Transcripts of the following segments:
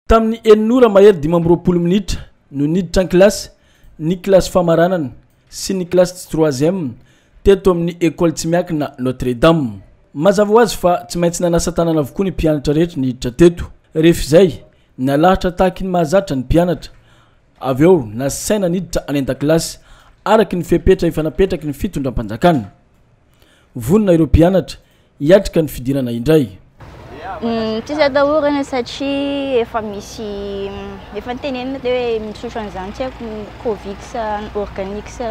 Tamin'ny enora mahery 12 minitra no niditra an-kilasy ny kilasy famaranana sy ny kilasy 3e teto amin'ny école tsy miakina Notre-Dame. Mazava ho azy fa tsy maintsy nanasa tanana avokoa ny mpianatra rehetra niditra teto. Rehefa izay nalahatra tahaka ny mahazatra ny mpianatra. Avy eo nasaina niditra any an-dakilasy araky ny fepetra efa napetraky ny fitondram-panjakana. Vonina ireo mpianatra hiatrika ny fidirana indray. Tsy atahorana satria efa misy efa tenenina hoe misotro an'izany tsy haiko Covid sa organique sa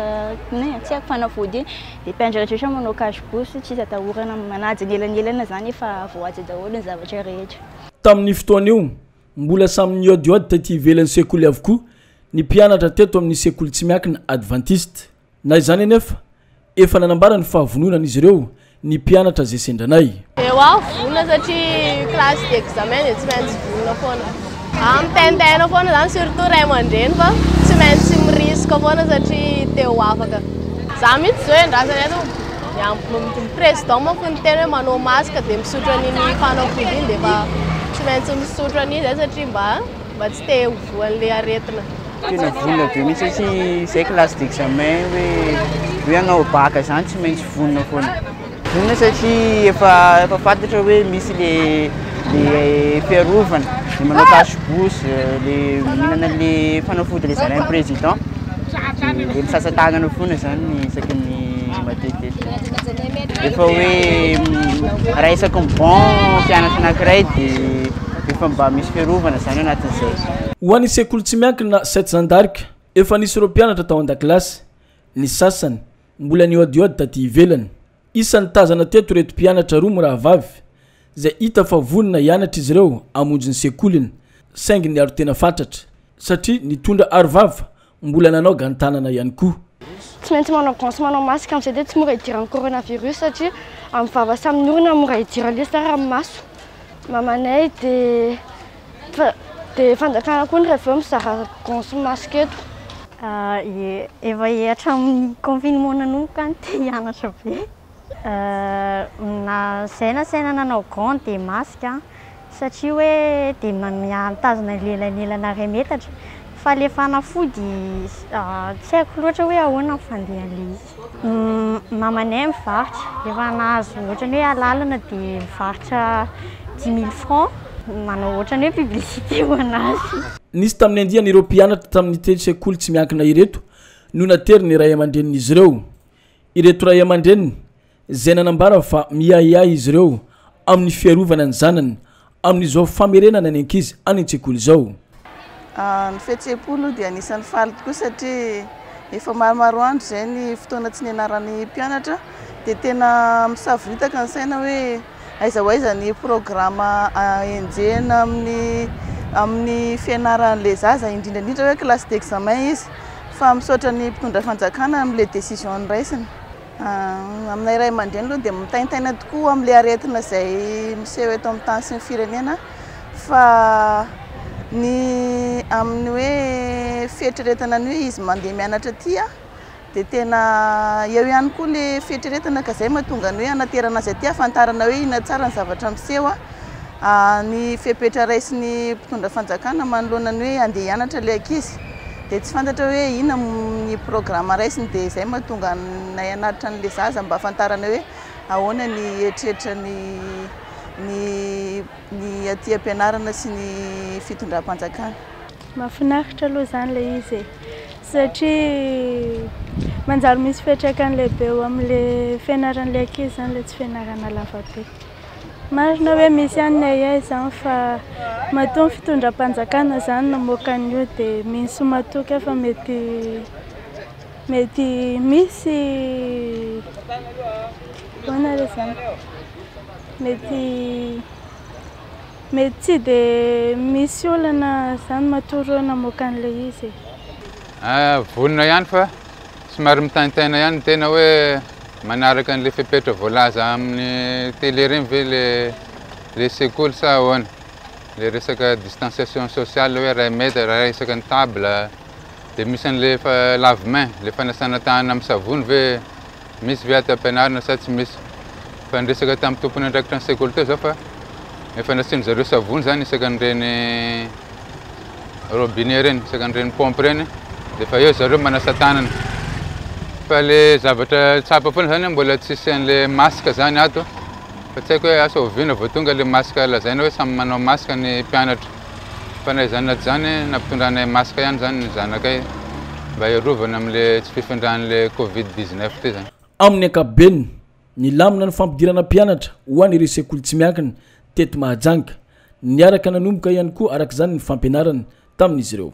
tsy haiko fanafody dia mpianatra rehetra manao cache-bouche tsy atahorana manaja ny elanelana zany efa voahaja daholo ny zavatra rehetra. Tamin'ny fotoana io mbola samy niodiody taty ivelan'ny sekoly avokoa ny mpianatra teto amin'ny sekoly tsy miakina Adventiste. Na izany anefa efa nanambara ny fahavononana izy ireo ny mpianatra zay sendranay. Ewa vonona satria classe d'examen tsy maintsy vonona foana. Amitenitena foana zany surtout ray aman-dreny fa tsy maintsy mirisika foana satria te ho afaka. Za mihitsy zao andrasany eto ny président moa fony tena hoe manao masque dia misotro an'iny fanafody iny dia fa tsy maintsy misotro an'izy satria mba tsy te ho voan'le aretina. Tena vonona be mihitsy satria zay classe d'examen hoe hanao bac zany tsy maintsy vonona foana. Vonona satria efa fantatra hoe misy le fiarovana, le manao cache-bouche, le mihinana le fanafody le zarain'ny président, le misasa-tagnana foana zany isaky ny matetika. Efa hoe raha isaky ny bon mpianatra anankiray dia efa mba misy fiarovana zany anatin'izay. Ho an'ny sekoly tsy miankina Sainte Jeanne d'Arc efa nisy ireo mpianatra tao an-dakilasy, ny sasany mbola niodiody taty ivelany. Isan'ny tazana teto reto mpianatra roa mirahavavy zay hita fa vonona hianatra izy ireo hamonjy ny sekoliny saingy ny aro tena fatratra satria nitondra arovava mbola nanao gantanana ihany koa. Tsy maintsy manao gants manao masque amin'izay dia tsy mora hidiran'ny coronavirus satria amin'ny vava samy orona mora hidiran'ny le sara amin'ny maso. Mamanay dia fanjakana koa ny rehefa eo mizara gants masque eto. Efa hiatra amin'ny confinement nanomboka ny te hianatra be. Na saina nanao gant dia masque satria hoe dia mitazona lelanelana ray metatra fa le fanafody tsy haiko loatra hoe ahoana fandehan'le izy. Mamanay mivarotra efa nahazo ohatrany hoe alalana dia mivarotra 10 000 francs manao ohatrany hoe publicité ho anazy. Nisy tamin'ny andiany ireo mpianatra tamin'ny teny sekoly tsy miankina ireto no natery ny ray aman-drenin'izy ireo. Ireto ray aman-dreniny zay nanambara fa miahiahy izy ireo amin'ny fiarovana ny zanany amin'izao famerenana ny ankizy any an-tsekoly izao. Ny fihetseham-po dia anisan'ny faly tokoa satria efa maromaro andro izay ny fotoana tsy nianaran'ny mpianatra dia tena misavoritaka ny saina hoe aiza ho aiza ny programma enjehina amin'ny fianaran'ilay zaza indrindrandrindra hoe classe d'examen izy fa misaotra ny mpitondra fanjakana amin'ilay décision ny raisiny. Aminay ray aman-dreny aloha dia mitaintaina tokoa amin'ilay aretina izay miseho eto amin'ny tany sy ny firenena fa ny amin'ny hoe fieritreretana ny hoe izy mandeha mianatra aty dia tena eo ihany koa ilay fieritreretana ka izay mahatonga ny hoe anaterana azy aty ahafantarana hoe ina tsara ny zavatra miseho ny fepetra raisin'ny mpitondra fanjakana manoloana ny hoe andeha hianatra ilay ankizy. Dia tsy fantatra hoe ina ny programma raisiny dia izay mahatonga nay anatitra n'ilay zaza mba ahafantarana hoe ahoana ny eritreritra ny aty am-pianarana sy ny fitondram-panjakana. Mahafinaritra aloha zany ilay izy satria manjary misy fiantraikany lehibe eo amin'ilay fianaran'ilay ankizy zany ilay tsy fianarana lava be. Marina hoe misy ihany ny ayay zany fa matoa ny fitondram-panjakana zany namoaka an'io dia misy matoka fa mety misy ahoana ilay zany mety tsy dia misy olana zany matoa namoaka an'ilay izy. Vonona ihany fa somary mitaintaina ihany tena hoe manaraka an'ilay fepetra voalaza amin'ny télé reny ve le sekoly sa ahoana. Le resaka distanciation sociale hoe ray metra raha resaka ny table dia misy an'le lave-main le fanasana tanana amin'ny savony ve misy ve aty am-pianarana sa tsy misy. Fa ny resaka tamin'ny tompony andraikitra ny sekoly teo zao fa efa nasiany zareo savony zany isaky n'ireny robinet reny sakan'ireny pompe reny dia fa eo zareo manasa tanana fa le zavatra tsapa foana zany mbola tsisy an'le masque zany ato fa tsy haiko hoe asa oviana vao tonga le masque lazaina hoe samy manao masque ny mpianatra fa na izany nato zany nampitondranay masque ihany zany ny zanakay mba iarovana amin'le tsy fifindran'le covid-19 ty zany. Amin'ny ankapobeny ny lamina ny fampidirana mpianatra ho an'ireo sekoly tsy miankina teto Mahajanga niaraka nanomboka ihany koa araka izany ny fampianarana tamin'izy ireo.